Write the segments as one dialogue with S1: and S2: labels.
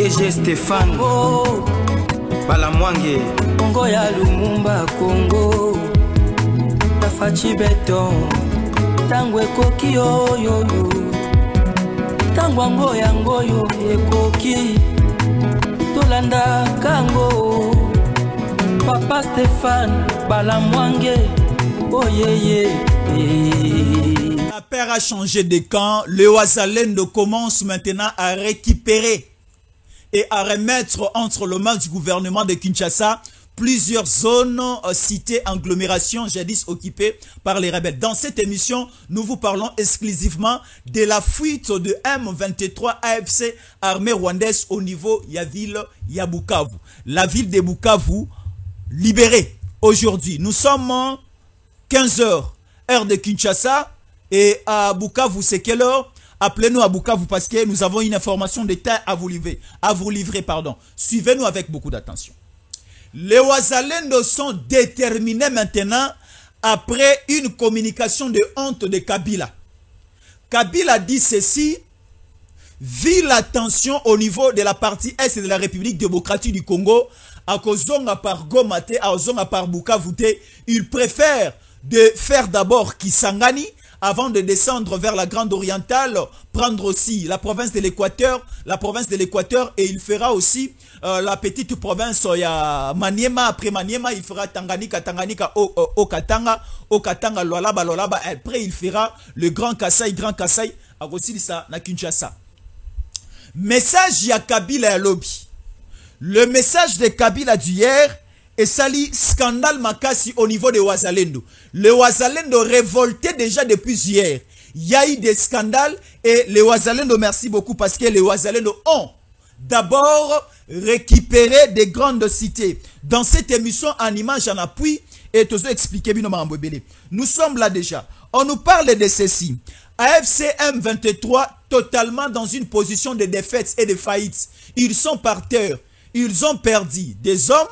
S1: DG Stéphane
S2: Oh,
S1: Balamwange
S2: Congo ya Lumumba Congo Tafachi beton Tangwe koki yo yo yo Tangwango yango yo ekoki Tolanda kango Papa Stéphane Balamwange Oh yeah yeah.
S3: La paire a changé de camp. Le Ouazalendo commence maintenant à récupérer et à remettre entre les mains du gouvernement de Kinshasa plusieurs zones, cités, agglomérations jadis occupées par les rebelles. Dans cette émission, nous vous parlons exclusivement de la fuite de M23 AFC armée rwandaise au niveau de la ville de Bukavu. La ville de Bukavu libérée aujourd'hui. Nous sommes 15 h, heure de Kinshasa, et à Bukavu, c'est quelle heure? Appelez-nous à Bukavu parce que nous avons une information d'état à vous livrer, pardon. Suivez-nous avec beaucoup d'attention. Les Ouazalendo sont déterminés maintenant après une communication de honte de Kabila. Kabila dit ceci: vu la tension au niveau de la partie est de la République démocratique du Congo, à Kozonga par Gomate, à Kozonga par Bukavu, il préfère de faire d'abord Kisangani avant de descendre vers la Grande Orientale, prendre aussi la province de l'Équateur, et il fera aussi la petite province Maniema. Après Maniema, il fera Tanganyika, Okatanga, Lualaba. Après, il fera le Grand Kasaï, à Rosilisa, na Kinshasa. Message ya Kabila ya lobby. Le message de Kabila d'hier et sali scandale makasi au niveau des Ouazalendo. Les Ouazalendo révoltés déjà depuis hier. Il y a eu des scandales et les Ouazalendo, merci beaucoup parce que les Ouazalendo ont d'abord récupéré des grandes cités. Dans cette émission en image en appui, et tout ça expliqué bien. Nous sommes là déjà. On nous parle de ceci. AFC M23 totalement dans une position de défaite et de faillite. Ils sont par terre. Ils ont perdu des hommes.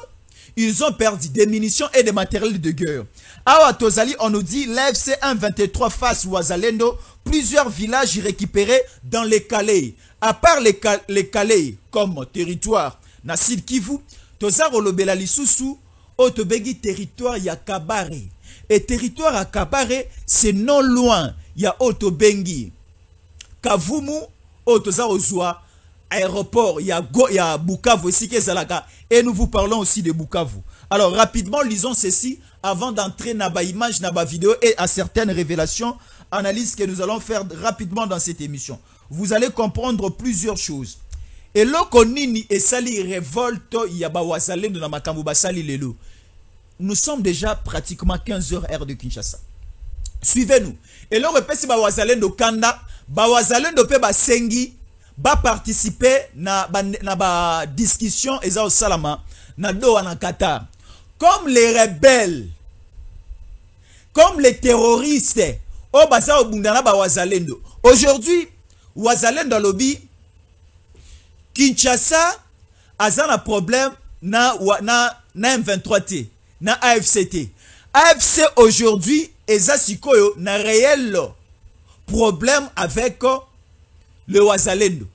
S3: Ils ont perdu des munitions et des matériels de guerre. À Tozali, on nous dit l'AFC 123 face Ouazalendo, plusieurs villages récupérés dans les Calais. À part les Calais comme territoire, Nassid Kivu, Tozaro Lobela Lisusu, Otobegi territoire ya Kabare. Et territoire à Kabare, c'est non loin. Il y a Otobengi, Kavumu, Otozaro Zoua, aéroport, il y a Bukavu ici, et nous vous parlons aussi de Bukavu. Alors rapidement, lisons ceci avant d'entrer dans la image, dans la vidéo et à certaines révélations, analyses que nous allons faire rapidement dans cette émission. Vous allez comprendre plusieurs choses. Et l'Okonini et Sali révolte, il y a Ouazalendo dans Makambu Basali Lelo. Nous sommes déjà pratiquement 15 h heure de Kinshasa. Suivez-nous. Et l'on répète si Ouazalendo Kanda, Ouazalendo pe Basengi, va participer na ba discussion et au salama na do na Qatar. Comme les rebelles, comme les terroristes, au basa au bundana ba Ouazalendo. Aujourd'hui, Ouazalendo lobby Kinshasa a un problème na M23T, na AFCT. AFC aujourd'hui est na réel problème avec le Ouazalendo.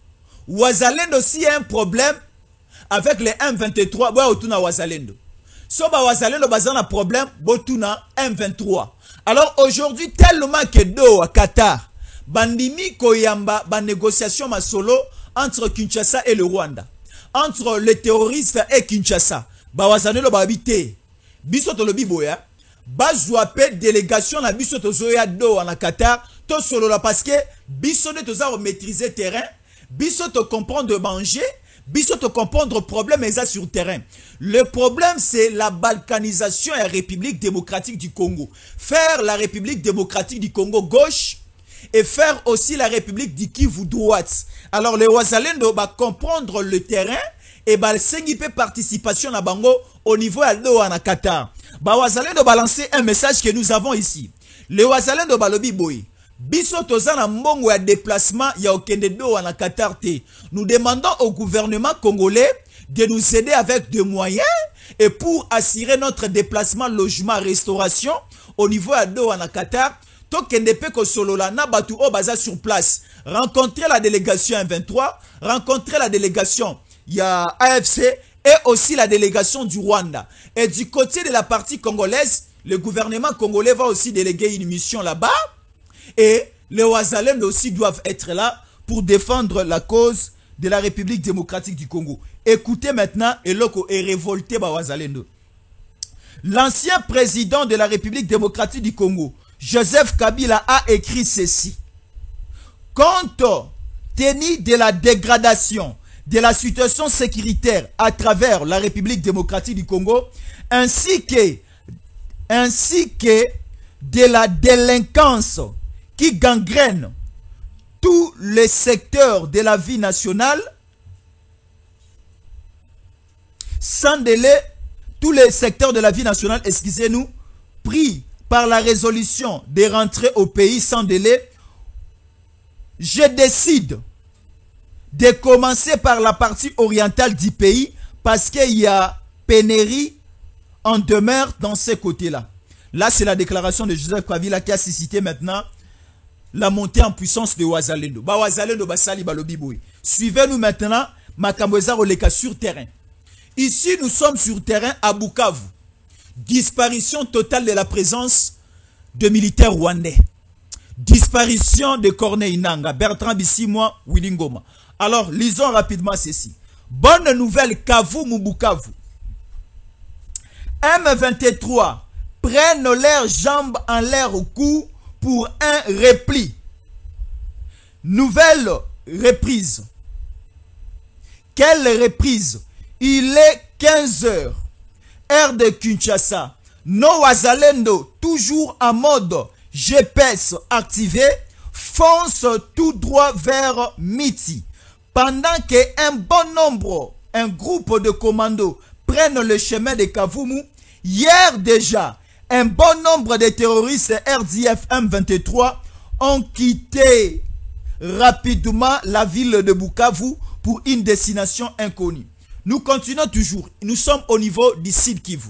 S3: Ouazalendo aussi a un problème avec les M23. Boutuna Ouazalendo. So Ouazalendo bazan un problème Boutuna M23. Alors aujourd'hui tellement que do à Qatar bandimi koyamba ba négociation masolo entre Kinshasa et le Rwanda. Entre les terroristes et Kinshasa. Ouazalendo ba habité. Biso to lobi boya. Bazouapé délégation na biso to zoya do en Qatar. To solo la parce que biso ne to maîtriser terrain, biso te comprendre manger, biso te comprendre problème et ça sur terrain. Le problème c'est la balkanisation et la République démocratique du Congo. Faire la République démocratique du Congo gauche et faire aussi la République du Kivu droite. Alors les Ouazalendo va comprendre le terrain et ba sengipe participation na bango au niveau aldo en Qatar. Ba Ouazalendo va lancer un message que nous avons ici. Les Ouazalendo ba lobi boy. Biso tozana mbongo ya déplacement ya okende do na Qatar te. Nous demandons au gouvernement congolais de nous aider avec des moyens et pour assurer notre déplacement, logement, restauration au niveau à do na Qatar. Tokende pe ko solola na batu o baza sur place. Rencontrer la délégation M23, rencontrer la délégation il y a AFC et aussi la délégation du Rwanda. Et du côté de la partie congolaise, le gouvernement congolais va aussi déléguer une mission là-bas. Et les Wazalendo aussi doivent être là pour défendre la cause de la République démocratique du Congo. Écoutez maintenant, Eloko est révolté par Wazalendo. L'ancien président de la République démocratique du Congo, Joseph Kabila, a écrit ceci. Compte tenu de la dégradation de la situation sécuritaire à travers la République démocratique du Congo, ainsi que de la délinquance qui gangrène tous les secteurs de la vie nationale, sans délai, tous les secteurs de la vie nationale, excusez-nous, pris par la résolution de rentrer au pays sans délai, je décide de commencer par la partie orientale du pays parce qu'il y a pénurie en demeure dans ces côtés-là. Là, c'est la déclaration de Joseph Kabila qui a suscité maintenant la montée en puissance de Wazalendo. Wazalendo basali balobi boy. Suivez-nous maintenant, Makamboza Roleka sur terrain. Ici, nous sommes sur terrain à Bukavu. Disparition totale de la présence de militaires rwandais. Disparition de Corneille Nangaa, Bertrand Bisimwa, Willy Ngoma. Alors, lisons rapidement ceci. Bonne nouvelle, Kavumu Bukavu. M23 prennent leurs jambes en l'air au cou pour un repli. Nouvelle reprise. Quelle reprise? Il est 15 h, heure de Kinshasa. Nos Wazalendo, toujours en mode GPS activé, fonce tout droit vers Miti. Pendant qu'un bon nombre, un groupe de commandos prennent le chemin de Kavumu, hier déjà, un bon nombre de terroristes RDF M23 ont quitté rapidement la ville de Bukavu pour une destination inconnue. Nous continuons toujours. Nous sommes au niveau du Sud Kivu.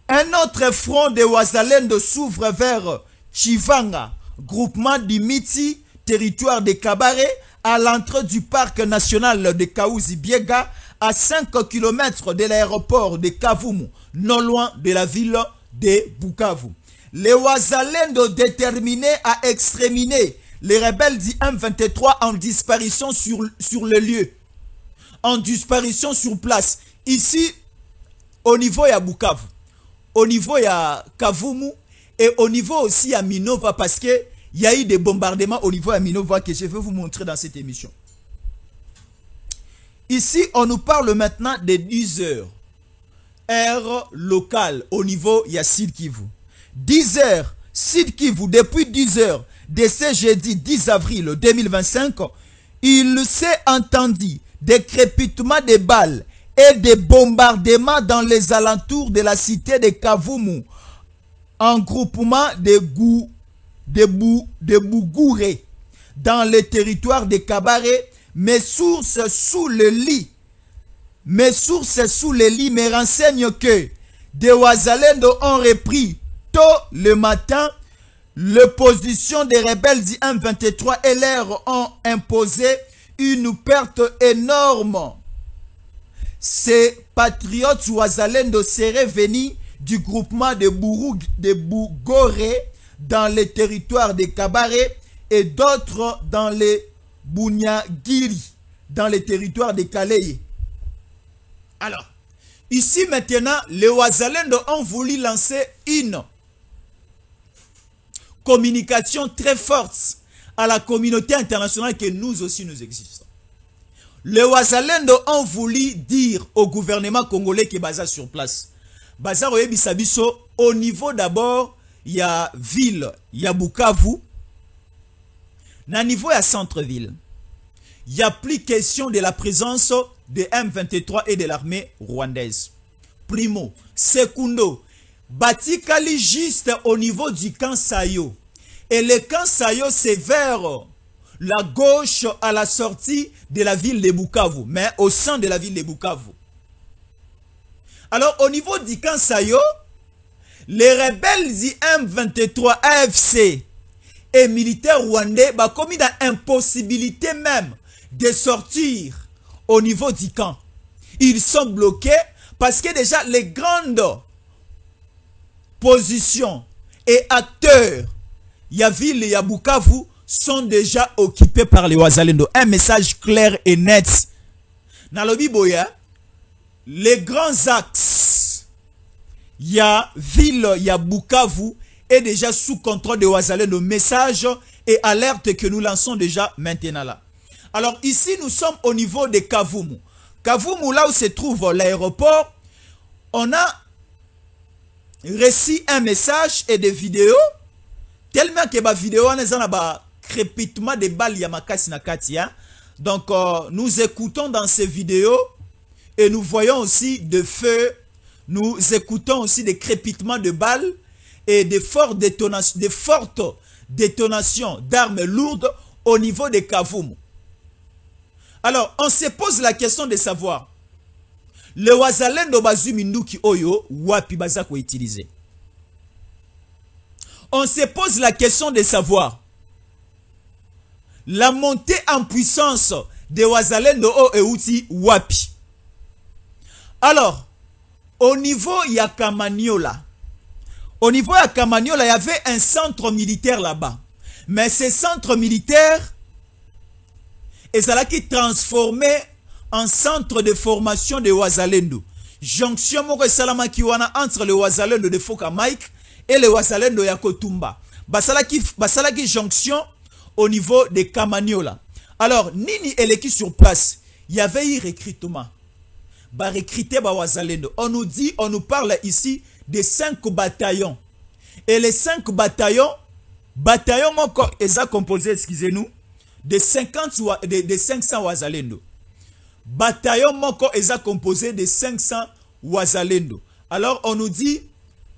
S3: Un autre front de Wazalendo s'ouvre vers Chivanga, groupement du Miti, territoire de Kabare, à l'entrée du parc national de Kaouzi-Biega, à 5 km de l'aéroport de Kavumu, non loin de la ville de Bukavu. Les Wazalendo déterminés à exterminer les rebelles du M23 en disparition sur le lieu, en disparition sur place. Ici, au niveau de Bukavu, au niveau de Kavumu et au niveau aussi à Minova, parce que il y a eu des bombardements au niveau de Minova que je vais vous montrer dans cette émission. Ici, on nous parle maintenant de 10 h, heure locale au niveau de Sud Kivu. 10 h, Sud Kivu, depuis 10 h de ce jeudi 10 avril 2025, il s'est entendu des crépitements de balles et des bombardements dans les alentours de la cité de Kavumu, en groupement de Bougouré, dans le territoire de Kabare. Mes sources sous le lit me renseignent que des Wazalendo ont repris tôt le matin l'opposition des rebelles du M23 et leur ont imposé une perte énorme. Ces patriotes Wazalendo seraient venus du groupement de Bougoré dans le territoire de Kabare et d'autres dans les Bunyagiri, dans les territoires de Kaleye. Alors, ici maintenant, les Wazalendo ont voulu lancer une communication très forte à la communauté internationale que nous aussi nous existons. Les Wazalendo ont voulu dire au gouvernement congolais qui est basé sur place. Baza Bisabiso, au niveau d'abord, il y a ville, il y a Bukavu. Na niveau à centre-ville, il n'y a plus question de la présence de M23 et de l'armée rwandaise. Primo. Secundo, Batikali juste au niveau du camp Sayo. Et le camp Sayo, c'est vers la gauche à la sortie de la ville de Bukavu, mais au sein de la ville de Bukavu. Alors, au niveau du camp Sayo, les rebelles du M23 AFC et militaires rwandais, bah, commis dans l'impossibilité même de sortir au niveau du camp. Ils sont bloqués parce que déjà les grandes positions et acteurs, Yaville et Bukavu, sont déjà occupés par les Wazalendo. Un message clair et net. Nalobi Boya, les grands axes, Yaville et Bukavu, est déjà sous contrôle des Wazalendo. Message et alerte que nous lançons déjà maintenant là. Alors ici, nous sommes au niveau de Kavumu. Kavumu, là où se trouve l'aéroport, on a reçu un message et des vidéos, tellement que la vidéo, on a crépitement de balles yamakasi na kati. Donc, nous écoutons dans ces vidéos et nous voyons aussi de feux, nous écoutons aussi des crépitements de balles et des fortes détonations d'armes lourdes au niveau de Kavumu. Alors, on se pose la question de savoir, le Wazalendo Bazuminduki Oyo, wapi bazako utilisé. On se pose la question de savoir, la montée en puissance de Wazalendo Euti wapi. Alors, au niveau Yakamaniola, il y avait un centre militaire là-bas. Mais ce centre militaire, qui transformé en centre de formation de Wazalendo. Jonction moko salama kiwana entre le Wazalendo de Foka Mike et le Wazalendo ya Kotumba. Basalaki jonction au niveau de Kamaniola. Alors, nini eleki sur place, il y avait eu recrutement. Recruter Wazalendo. On nous parle ici de 5 bataillons. Et les 5 bataillons moko eza composé, excusez-nous, de 500 Wazalendo. Bataillon moko eza composé de 500 Wazalendo. Alors on nous dit,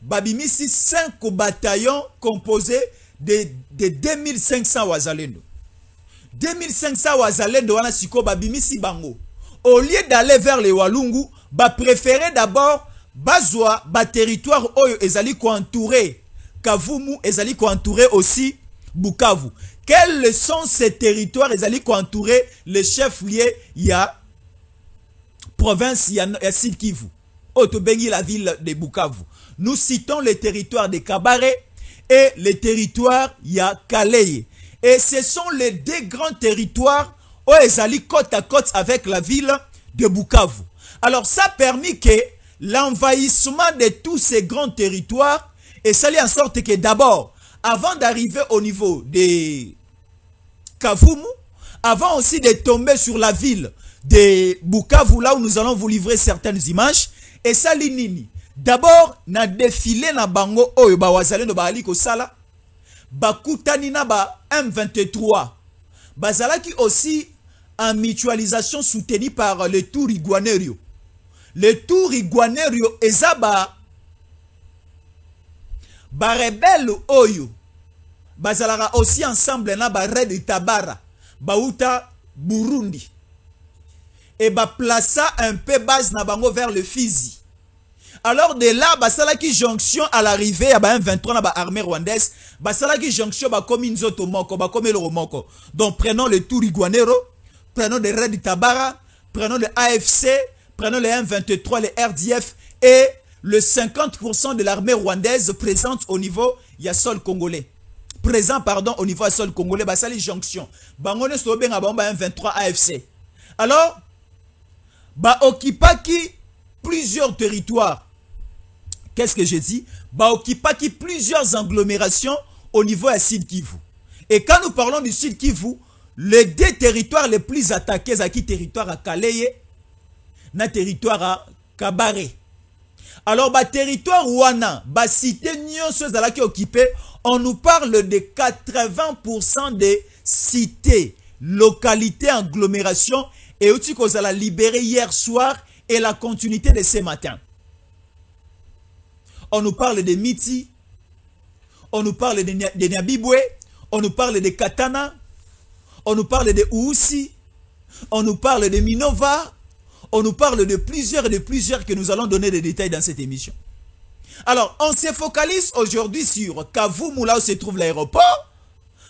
S3: babimisi 5 bataillons composés de 2500 Wazalendo. 2500 Wazalendo wana siko babimisi bango. Au lieu d'aller vers les Walungu, préférer d'abord bazwa territoire oyo ezali ko entourer Kavumu, ezali ko entourer aussi Bukavu. Quels sont ces territoires ezali ko entourer les chefs-lieux ya province ya Sud Kivu, Otobengi la ville de Bukavu. Nous citons les territoires de Kabare et les territoires ya Kaleye. Et ce sont les 2 grands territoires où ils allaient côte à côte avec la ville de Bukavu. Alors ça a permis que l'envahissement de tous ces grands territoires, et ça allait en sorte que d'abord, avant d'arriver au niveau de Kavumu, avant aussi de tomber sur la ville de Bukavu, là où nous allons vous livrer certaines images, et ça l'inini. D'abord, na défilé na bango oyo ba Wazalendo ba aliko sala, bakutani na ba M23. Bazalaki aussi en mutualisation soutenue par le Tour Iguanerio. Le Tour Iguanerio ezaba ba rebelle oyo. Bazalaka aussi ensemble na ba Red Tabara, Bauta Burundi. Et ba plaça un peu base na bango vers le Fizi. Alors de là, basalaki jonction à l'arrivée à ba M23 na ba armée rwandaise, basalaki jonction ba komi nzoto moko, ba komi loro moko. Donc prenons le Tour Iguanero, prenons le Red Tabara, prenons le AFC, prenons le M23, le RDF et le 50% de l'armée rwandaise présente au niveau Yassol congolais. Présent pardon au niveau Yassol congolais, basali jonction. Bangone sobenga ba M23 AFC. Alors occupaki plusieurs territoires. Qu'est-ce que j'ai dit? Occupaki plusieurs agglomérations au niveau de Sud Kivu. Et quand nous parlons du Sud Kivu, les 2 territoires les plus attaqués, c'est qui territoire à Kaleye, na territoire à Kabare. Alors, territoire Wana, cité nyonso zalaki occupé, on nous parle de 80% des cités, localités, agglomérations, et aussi qu'on a libéré hier soir et la continuité de ce matin. On nous parle de Miti, on nous parle de Nyabibwe, on nous parle de Katana, on nous parle de Oussi, on nous parle de Minova, on nous parle de plusieurs que nous allons donner des détails dans cette émission. Alors, on se focalise aujourd'hui sur Kavumu, là où se trouve l'aéroport,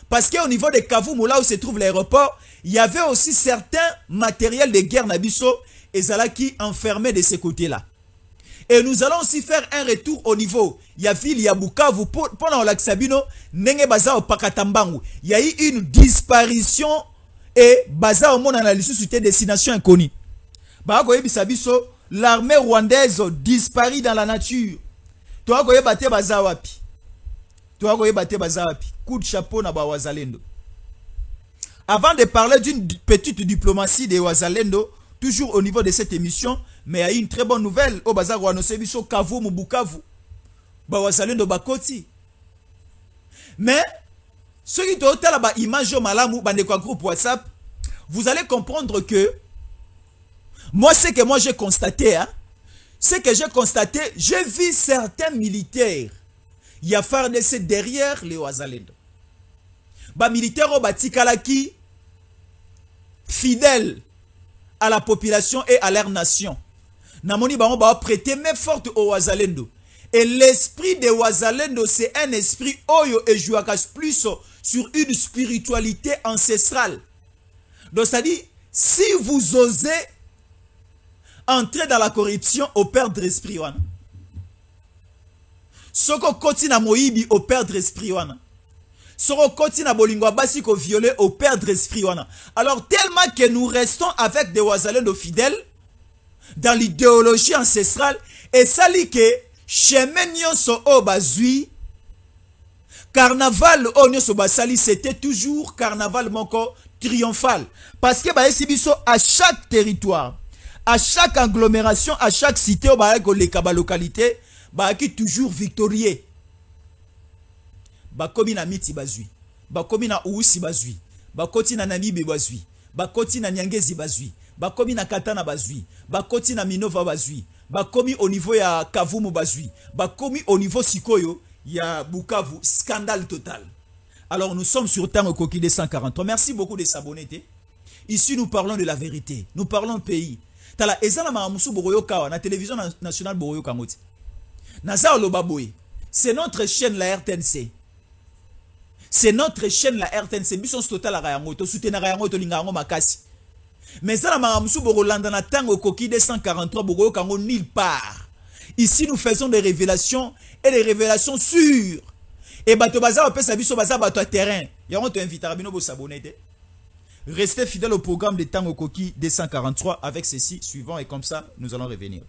S3: parce qu'au niveau de Kavumu, là où se trouve l'aéroport, il y avait aussi certains matériels de guerre Nabiso et Zalaki enfermés de ce côté-là. Et nous allons aussi faire un retour au niveau. Il y a ville, il y a Bukavu, pendant l'Aksabino, Nenge Baza au Pakatambangu. Il y a eu une disparition et Baza au monde analyse sur des destinations inconnues. Bagoye Bisabiso, l'armée rwandaise disparaît dans la nature. Toi, Goye Bate Baza Wapi. Toi, Goye Bate Baza Wapi. Coup de chapeau na Wazalendo. Avant de parler d'une petite diplomatie des Wazalendo, toujours au niveau de cette émission, mais il y a une très bonne nouvelle. Au bazar Wanosebiso Kavu Mubukavu. Wazalendo Bakoti. Mais, ceux qui ont été image au Malamu, groupe WhatsApp, vous allez comprendre que moi, ce que moi j'ai constaté, hein, j'ai vu certains militaires. Il y a FARDC derrière les Wazalendo. Militaires au Batikalaki, fidèles à la population et à leur nation. Namoni ba prêter main forte au Wazalendo. Et l'esprit de Wazalendo, c'est un esprit oyo et jouakas plus sur une spiritualité ancestrale. Donc c'est-à-dire, si vous osez entrer dans la corruption, au perdre l'esprit wana. Soko koti na moibi au perdre l'esprit wana. Soko koti na bolingwa basi ko violer au perdre l'esprit wana. Alors tellement que nous restons avec des Wazalendo fidèles dans l'idéologie ancestrale et ça lit que chemin nyonso o bazui carnaval o nyonso basali c'était toujours carnaval moko triomphal parce que ba esibiso à chaque territoire, à chaque agglomération, à chaque cité, au localité, qui toujours victorieux. Bakomi na miti bazui, bakomi na usi bazui, bakoti na Namibe bazui, bakoti na Nyangezi bazui, bakomi na Katana bazui, bakoti na Minova bazui, bakomi au niveau ya Kavumu bazui, bakomi au niveau Sikoyo, ya Bukavu, scandale total. Alors nous sommes sur Tango Koki 243. Merci beaucoup de s'abonner. Ici nous parlons de la vérité, nous parlons pays. Tala ezala mamusu boroyo kawa na télévision nationale boroyo kangoti. Naza lobaboy. C'est notre chaîne la RTNC. C'est notre chaîne la RTNC. Mission total la rayango to soutenir rayango to lingango makasi. Mais ezala mamusu borolanda na Tango Koki 243 boroyo kango nulle part. Ici nous faisons des révélations et des révélations sûres. Et bato baza opesa biso baza bato terrain. Yango to inviter bino bo s'abonner. Restez fidèles au programme de Tango Koki 243 avec ceci suivant et comme ça nous allons revenir.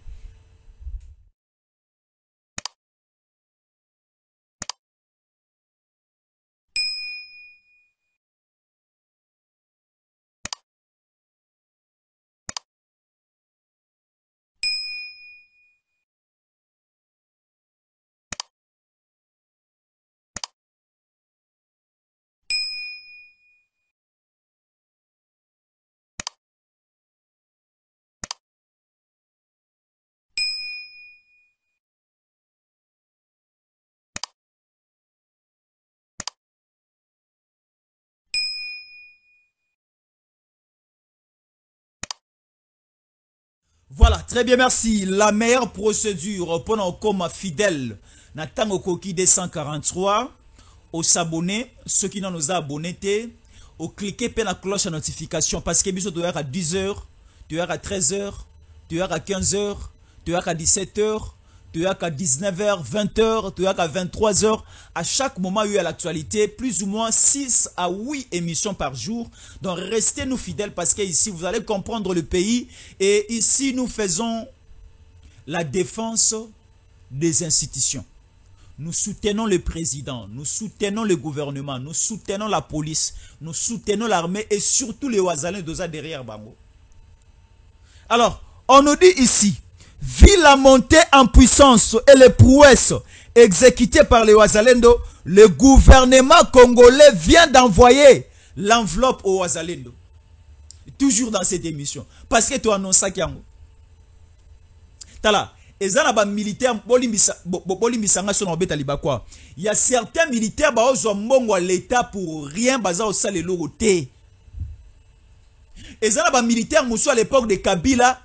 S3: Voilà, très bien, merci. La meilleure procédure pour nous comme fidèles, na Tango Koki 243, au s'abonner, ceux qui n'ont nous abonnés, au cliquer sur la cloche de notification parce que tu es à 10h, tu es à 13h, tu es à 15h, tu es à 17h, tu es à 19h, 20h, tu es à 23h. À chaque moment, il y a l'actualité, plus ou moins 6 à 8 émissions par jour. Donc, restez nous fidèles parce que ici, vous allez comprendre le pays. Et ici, nous faisons la défense des institutions. Nous soutenons le président, nous soutenons le gouvernement, nous soutenons la police, nous soutenons l'armée et surtout les Wazalendo dosa derrière Bango. Alors, on nous dit ici, vu la montée en puissance et les prouesses exécutées par les Wazalendo, le gouvernement congolais vient d'envoyer l'enveloppe aux Wazalendo. Toujours dans cette émission. Parce que tu annonces ça. Tala. Il y a certains militaires qui ont l'État pour rien. Il y a des militaires à l'époque de Kabila.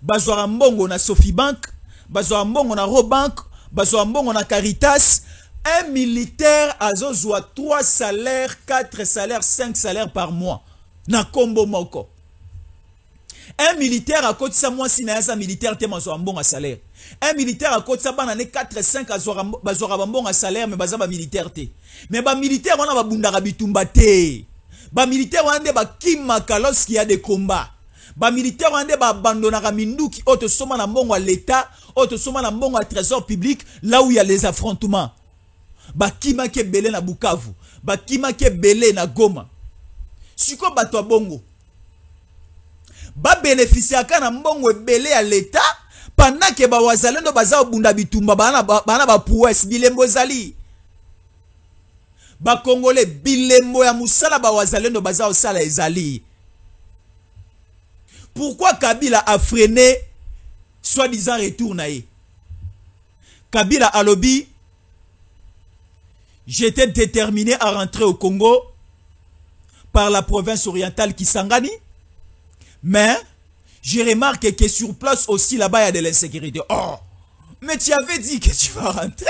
S3: Ils ont na Sofibank, ils ont na Robank, ils ont na Caritas. Un militaire a 3 salaires, 4 salaires, 5 salaires par mois. na kombo moko. Un militaire à côté ça moi si na un militaire te mazo ambonga salaire. Un militaire à côté ça ba na 4 5 azora bambonga salaire mais baza ba militaire te. Mais ba militaire wana ba bundaka bitumba te. Ba militaire wana nde ba kimaka lorsqu'il y a des combats. Ba militaire wana nde ba abandonnaka minduki auto soma na mbongo à l'état, auto soma na mbongo à trésor public là où il y a les affrontements. Ba kimaka belé na Bukavu, ba kimaka belé na Goma. Siko bato bongo ba bénéficier kana mbongo belé à l'état pendant que ba wazalendo baza obunda bitumba bana ba prouesse bilembo zali ba congolais bilembo ya musala ba wazalendo baza osala ezali. Pourquoi Kabila a freiné soi-disant retour naé? Kabila a lobby, j'étais déterminé à rentrer au Congo par la province orientale Kisangani, mais je remarque que sur place aussi là-bas il y a de l'insécurité. Oh, mais tu avais dit que tu vas rentrer.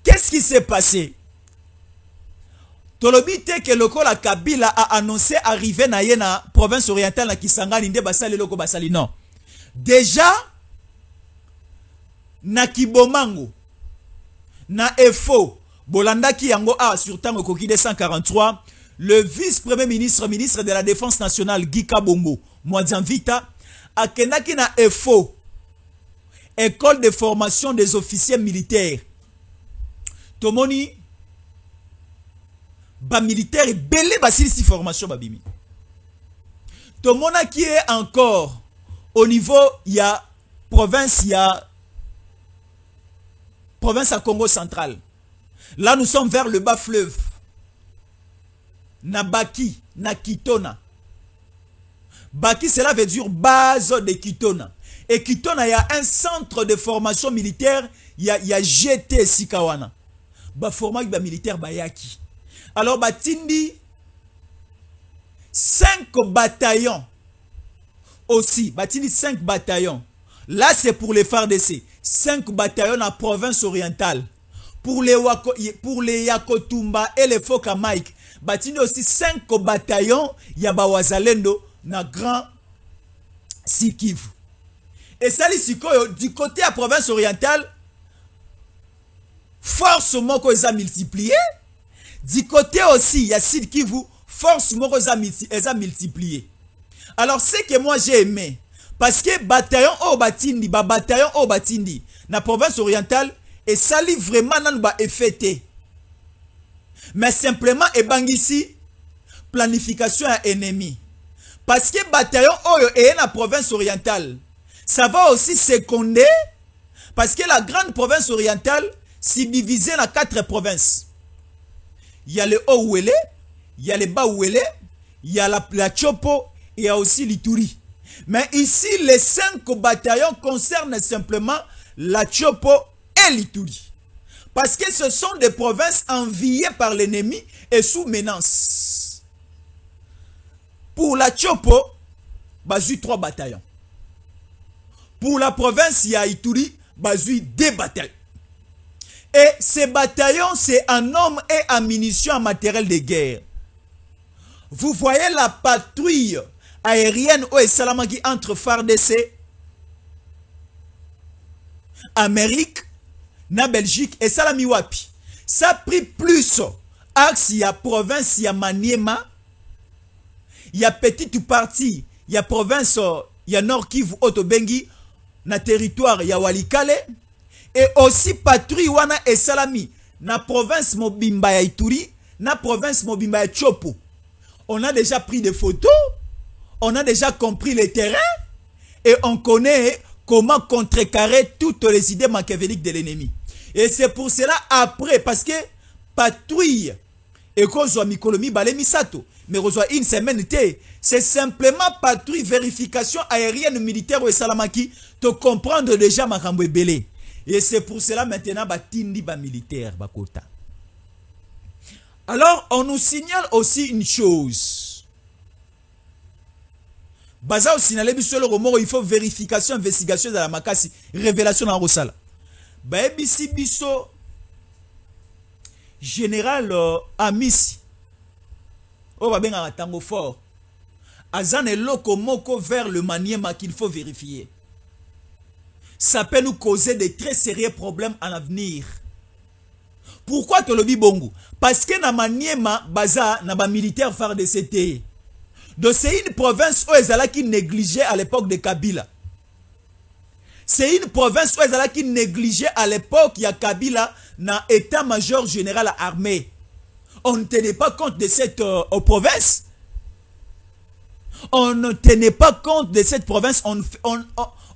S3: Qu'est-ce qui s'est passé? Tolobi te que le la Kabila a annoncé arriver na yena province orientale na Kisangani nde basali loko basali non. Déjà na Kibomango na Efo Bolandaki yango a sur tango koki 243 le vice-premier ministre de la défense nationale Guy Kabongo Mouadzanvita a kendaki na Efo école de formation des officiers militaires. Tomoni ba militaire belé basili si formation babimi. Tomona qui est encore au niveau il y a province à Congo central. Là nous sommes vers le bas fleuve. Na Baki, na Kitona. Baki cela veut dire base de Kitona. Et Kitona il y a un centre de formation militaire, il y a GT Sikawana. Ba formation ba militaire bayaki. Alors, Batindi, 5 bataillons aussi. Batindi, 5 bataillons. Là, c'est pour les FARDC. 5 bataillons en province orientale. Pour les Yakotumba et les Foka Mike. Batindi aussi 5 bataillons. Yabawazalendo, na Grand Sikivu. Et ça, du côté de la province orientale, forcément qu'ils ont multiplié. Du côté aussi, il y a Sud Kivu, force ils ont multiplié. Alors, ce que moi j'ai aimé, parce que bataillon au Batindi, na province orientale, et ça li vraiment nan ba effecté. Mais simplement, et bangisi, planification à ennemi. Parce que bataillon oyo et na province orientale, ça va aussi seconder, parce que la grande province orientale, s'est divisée en 4 provinces. Il y a le Haut-Ouélé, il y a le Bas-Ouélé, il y a la Chopo et il y a aussi l'Ituri. Mais ici, les 5 bataillons concernent simplement la Chopo et l'Ituri. Parce que ce sont des provinces enviées par l'ennemi et sous menace. Pour la Chopo, il y a 3 bataillons. Pour la province, il y a Ituri, il y a 2 bataillons. Et ces bataillons, c'est en hommes et en munitions en matériel de guerre. Vous voyez la patrouille aérienne au Salamaki entre FARDC, Amérique, na Belgique et Salamiwapi. Ça a pris plus axe, il y a province, il y a Maniema, il y a petite partie, il y a province, il y a Nord Kivu, Otobengi, na territoire, il y a Walikale. Et aussi patrouille wana et salami na province Mobimba ya Ituri, na province Mobimba ya Chopo. On a déjà pris des photos, on a déjà compris les terrains et on connaît comment contrecarrer toutes les idées machiavéliques de l'ennemi. Et c'est pour cela après, parce que patrouille et qu'on soit Mikolomi Balé Misato, mais on soit une semaine, c'est simplement patrouille vérification aérienne militaire ou Salamaki, te comprendre déjà Makambo Belé. Et c'est pour cela maintenant batindi ba militaire bakota. Alors on nous signale aussi une chose. Baza au signalé biso le romoro il faut vérification investigation de la makasi révélation dans Rosala. Ba ebisi biso général Amisi Oh, va bien un tango fort. Azan est loko vers le Maniema qu'il faut vérifier. Ça peut nous causer de très sérieux problèmes en avenir. Pourquoi te le dis bongo? Parce que na Maniema, baza, na ba militaire phare de CT. Donc c'est une province où Ezala qui négligeait à l'époque de Kabila. C'est une province où Ezala qui négligeait à l'époque, il y a Kabila, na état-major général armé. On ne tenait pas compte de cette province. On ne tenait pas compte de cette province.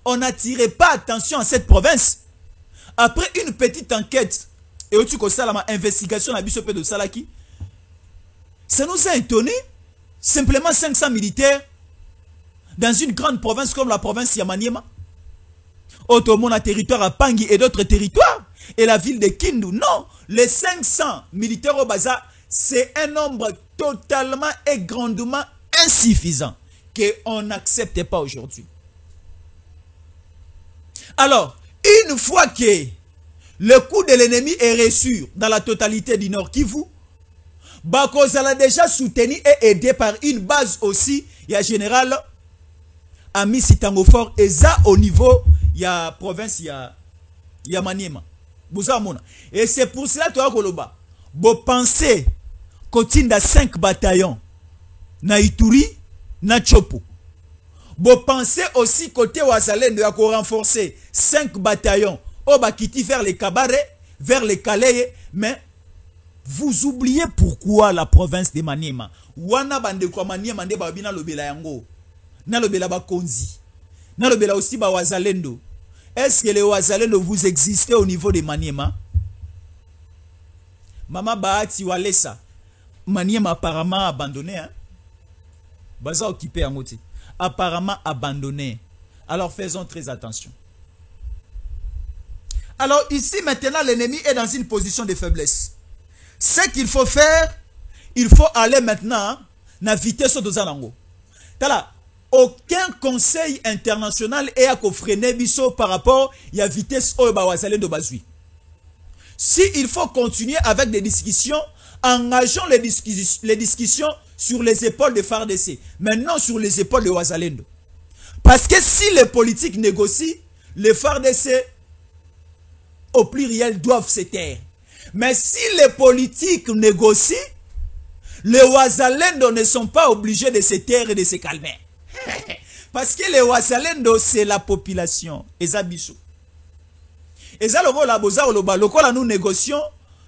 S3: On n'attirait pas attention à cette province. Après une petite enquête, et au-dessus de ça, la investigation à Bissopé de Salaki, ça nous a étonné. Simplement 500 militaires dans une grande province comme la province Yamaniema. Automona territoire à Pangui et d'autres territoires. Et la ville de Kindu. Non, les 500 militaires au Baza, c'est un nombre totalement et grandement insuffisant qu'on n'accepte pas aujourd'hui. Alors, une fois que le coup de l'ennemi est reçu dans la totalité du Nord Kivu, Bakozala a déjà soutenu et aidé par une base aussi, il y a général Ami Sitangofor, et ça au niveau, il y a province, il y a Maniema. Et c'est pour cela que vous pensez qu'on a 5 bataillons na Ituri, na Chopo. Vous pensez aussi côté Wazalendo à renforcer 5 bataillons au Bakiti vers les Kabarets, vers les Calais, mais vous oubliez pourquoi la province de Maniema. Wana bande kwa Maniema nde babina lobela yango. Na lobela ba Konzi. Na lobela aussi ba Wazalendo. Est-ce que les Wazalendo vous existez au niveau de Maniema? Mama Bahati Walesa. Maniema apparemment abandonné. Hein? Baza occupé à moitié. Apparemment abandonné. Alors faisons très attention. Alors ici maintenant l'ennemi est dans une position de faiblesse. Ce qu'il faut faire, il faut aller maintenant na vitesse de Zalango. Tala, aucun conseil international est à freiner biso par rapport à la vitesse au Bawazale de Bazui. Si il faut continuer avec des discussions, engageons les discussions sur les épaules de FARDC, maintenant sur les épaules de Wazalendo. Parce que si les politiques négocient, les FARDC au pluriel doivent se taire. Mais si les politiques négocient, les Wazalendo ne sont pas obligés de se taire et de se calmer. Parce que les Wazalendo, c'est la population. Eza biso. Eza logo la boza oloba, logo la nous négocions,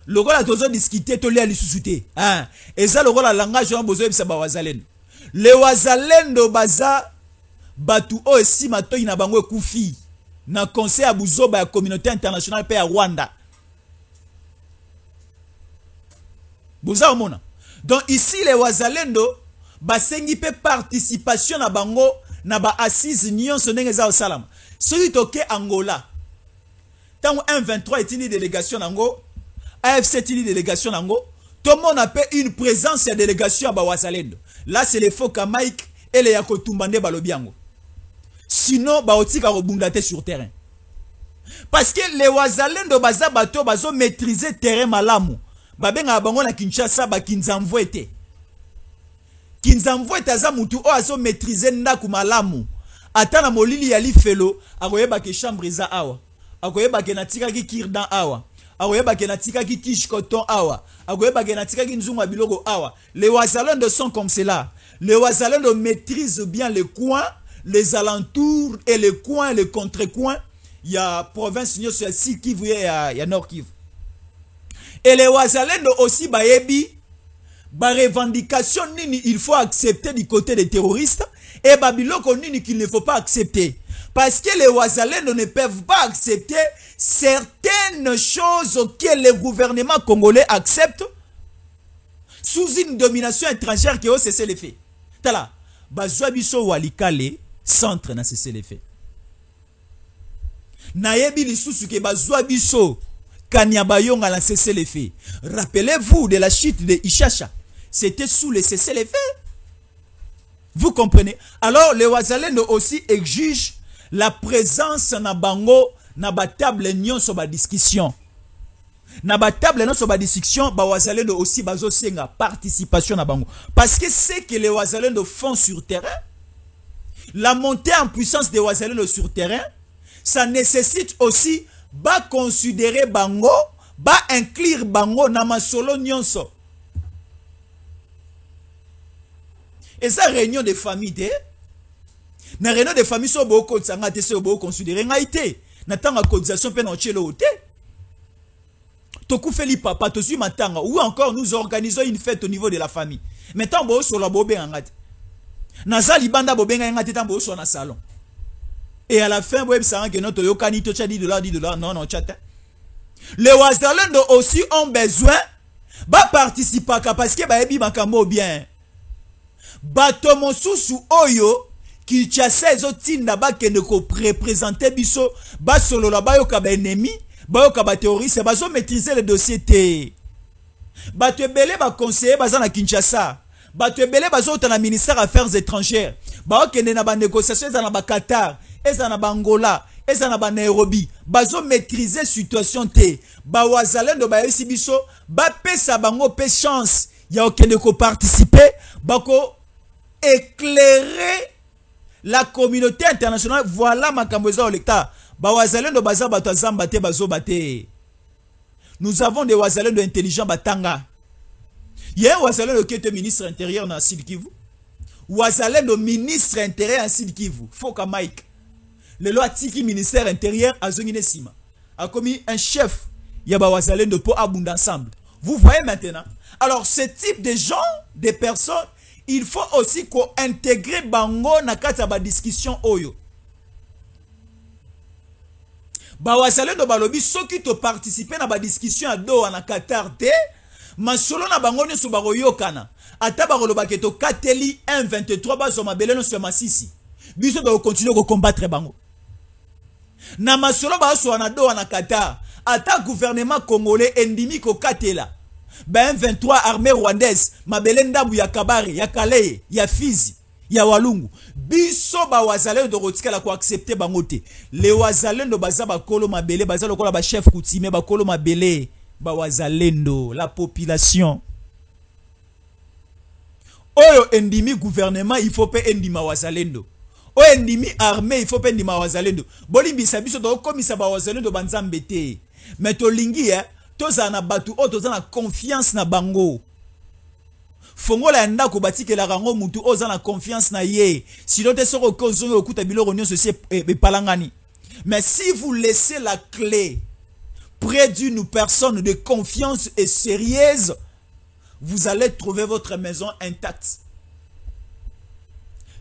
S3: logo la tozo discuter, to lia lisusuté. Eza logo la langage on bozo ebisa ba Wazalendo. Les Wazalendo baza batu o esi mato ina bango ekufi na conseil à buzoba ya communauté internationale pe ya Rwanda. Boza omona. Donc ici les Wazalendo basengi pe participation na bango na ba assise nyonso ndenge za osalama. Soki toke Angola. Tango M23 est une délégation nango, AFC est une délégation nango, tout le monde a fait une présence de délégation à ba Wazalendo. Là c'est les Foka Mike et les Yakotumbande balobiango. Sinon ba otika robundate sur terrain. Parce que les Wazalendo baza bato bazo maîtriser terrain malamu. Babenga bango na Kinshasa ba Kinzamvo ete. Kinzamvo etaza mutu o azo maîtriser ndaku malamu. Atana molili ya lifelo akoyeba ke chambre za awa. Akoyeba ke natika ki kirdan awa. Akoyeba ke natika ki tiche coton awa. Akoyeba ke natika ki nzunga biloko awa. Les Wazalendo sont comme cela. Les Wazalendo maîtrisent bien les coins, les alentours et les coins, les contre-coins. Il y a province il y a Sud Kivu, il y a Nord Kivu. Et les Wazalendo aussi bayebi ba revendication nini il faut accepter du côté des terroristes et babiloko nini qu'il ne faut pas accepter. Parce que les Wazalendo ne peuvent pas accepter certaines choses que le gouvernement congolais accepte sous une domination étrangère qui a cessé les faits. Tala, bazwa biso walikale centre na cessé les faits. Nayebi lisusu ke bazwa biso Kanyabayonga a cessé les faits. Rappelez-vous de la chute de Ishasha. C'était sous le cessez les faits. Vous comprenez? Alors les Wazalendo aussi exigent la présence na bango na ba table nyon sur ba discussion. Na ba table non so ba discussion ba wazalendo aussi bazo senga participation na bango parce que c'est que les wazalendo font sur terrain, la montée en puissance des wazalendo sur terrain, ça nécessite aussi ba considérer bango, ba inclure bango na masolo nyonso. Et ça réunion de famille te na réunion de famille so bo ko tsanga te so bo considérer ngaité na tanga cotisation pe na chelo te. Tokufeli papa, tosu matanga, ou encore nous organisons une fête au niveau de la famille. Mais tant bo so la bobé ngati. Naza libanda bobé ngati tant bo so na salon. Et à la fin, vous savez que notre yokani tocha $10, non, non, chat. Les wazalendo aussi ont besoin de participer parce que baebi makambo bien. Bato mosusu oyo qui chasse ezotinda ba kende ko représenter biso ba solo la ba yoka ba ennemi. Bayoka ba terroriste bazo maîtriser le dossier te. Bato ebele ba conseiller baza na Kinshasa. Bato ebele bazo ta na ministère affaires étrangères. Ba okende na ba négociation za na ba Qatar, eza na ba Angola, eza na ba Nairobi. Bazo maîtriser situation te. Ba wazalendo ba yesi biso ba pesa bango pe chance ya okende ko participer, bako éclairer la communauté internationale. Voilà makambo eza olekta. Wazalendo baza bato zamba te bazo bate. Nous avons des wazalendo intelligents batanga. Il y a un wazalendo qui était ministre intérieur dans Sud Kivu. Wazalendo ministre intérieur en Sud Kivu. Foka Mike. Le loi tiki ministère intérieur a zongine sima. A commis un chef. Yaba wazalendo pour abonder ensemble. Vous voyez maintenant. Alors ce type de gens, de personnes, il faut aussi qu'on intègre bango na kata ba discussion oyo. Ba wazalendo balobi soki to participer na ba discussion à Doha na Qatar te masolo na bango nyoso baroyokana ata bakoloba ke to kateli 1-23 bazo mabele no so masisi biso do continuer ko combattre bango na masolo baso na Doha na Qatar ata gouvernement congolais endimi ko katela ba 23 armée rwandaise mabele ndabu ya Kabare ya Kale ya Fizi ya Walungu biso ba wazalendo rotikala ko accepter bangote le wazalendo baza bakolo mabele baza lokola ba chef coutumier bakolo mabele ba wazalendo la population oyo endimi gouvernement il faut pe endima wazalendo oyo endimi armée il faut pe endima wazalendo bolimbisa biso do komisa ba wazalendo banzambe te mais to lingi toza na batu o toza na confiance na bango. Fongola ndako batike la rango mutu oza na confiance na ye. Sinon te soko konzongo okuta biloko nyonso se palangani. Mais si vous laissez la clé près d'une personne de confiance et sérieuse, vous allez trouver votre maison intacte.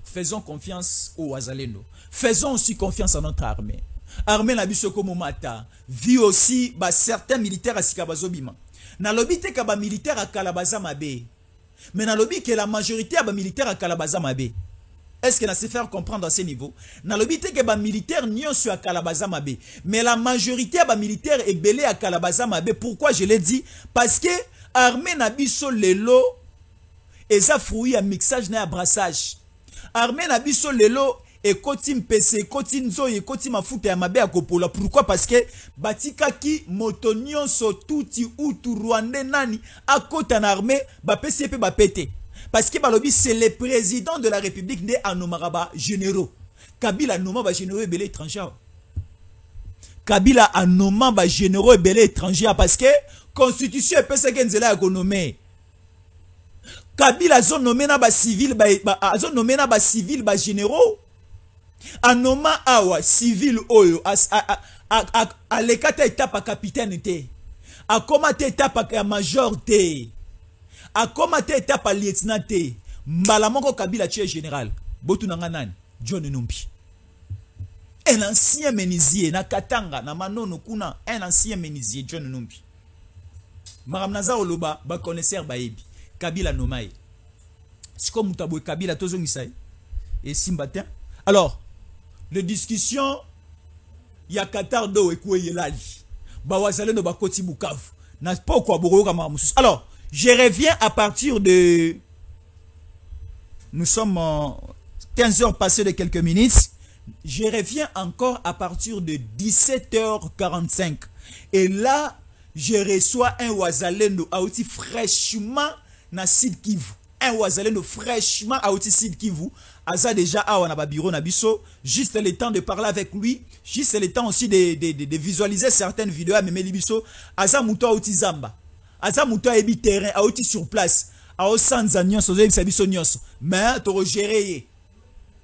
S3: Faisons confiance au wazalendo. Faisons aussi confiance à notre armée. Armée na biso komo mata. Vit aussi certains militaires à Sikabazobima. Na lobite ka ba militaire à Kalabaza mabe. Mais na lobby que la majorité a ba militaire à Kalabaza mabe. Est-ce que na se faire comprendre à ce niveau? Na lobby que ba militaire nyon sur à Kalabaza mabe. Mais la majorité a ba militaire est belé à Kalabaza mabe. Pourquoi je l'ai dit? Parce que armée na biso lelo et ça fruit à mixage na brassage. Armée na biso lelo et kotim PC, kotim zo et kotim mafuta ya mabe à kopola. Pourquoi? Parce que batika ki motonyon so touti ou tout rwandais nani à côté en armée ba PCP ba pété. Parce que balobi c'est le président de la République né à Nomaraba généraux. Kabila noma ba généraux et belé étrangers. Kabila a noma ba généraux et belé étrangers parce que constitution et PCP nzela économie. Kabila zone nommé na ba civil ba zone nommé na ba civil ba généraux. Anoma awa civil oyo a lekata étape à capitaine te a komate étape à major te a komate étape à lieutenant te mbala moko Kabila tue général botu nanga nani John Numbi un ancien menuisier na Katanga na Manono kuna un ancien menuisier John Numbi maram naza oloba ba connaisseur baebi Kabila nomae siko mutabwe Kabila tozongisa et simbatin. Alors les discussions, il y a Qatar do ekouye lali. Ba wazalendo ba koti Bukavu. Na pas quoi boroyo kama mususu. Alors, je reviens à partir de nous sommes 15 heures passées de quelques minutes. Je reviens encore à partir de 17h45. Et là, je reçois un Wazalendo Aouti fraîchement na Sud Kivu. Un Wazalendo fraîchement Aouti Sud Kivu. Aza déjà awa na ba bureau na biso. Juste le temps de parler avec lui. Juste le temps aussi de visualiser certaines vidéos à Memeli biso. Aza muto Aouti Zamba. Aza muto ebi terrain Aouti sur place. Ao sanza nyonso zo ebisa biso nyonso. Mais to gérer.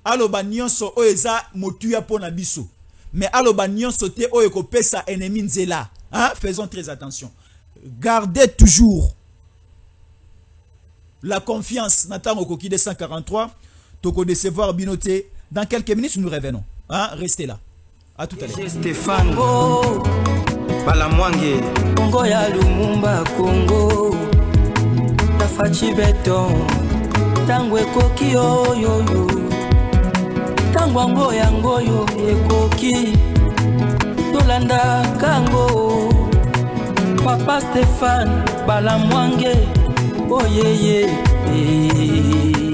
S3: Aloba nyonso o eza motuya pona biso. Mais aloba nyonso te o ekopesa ennemi nzela. Hein? Faisons très attention. Gardez toujours la confiance. Nathan Okoki 243. Toko décevoir Binoté. Dans quelques minutes, nous revenons. Hein? Restez là. À tout à l'heure.
S1: Stéphane Balamwange
S2: Congo ya Lumumba Congo Tafachi beton Tangwe koki yo yo yo Tangwango yango yo ekoki Tolanda kango Papa Stéphane Balamwange Oh yeah yeah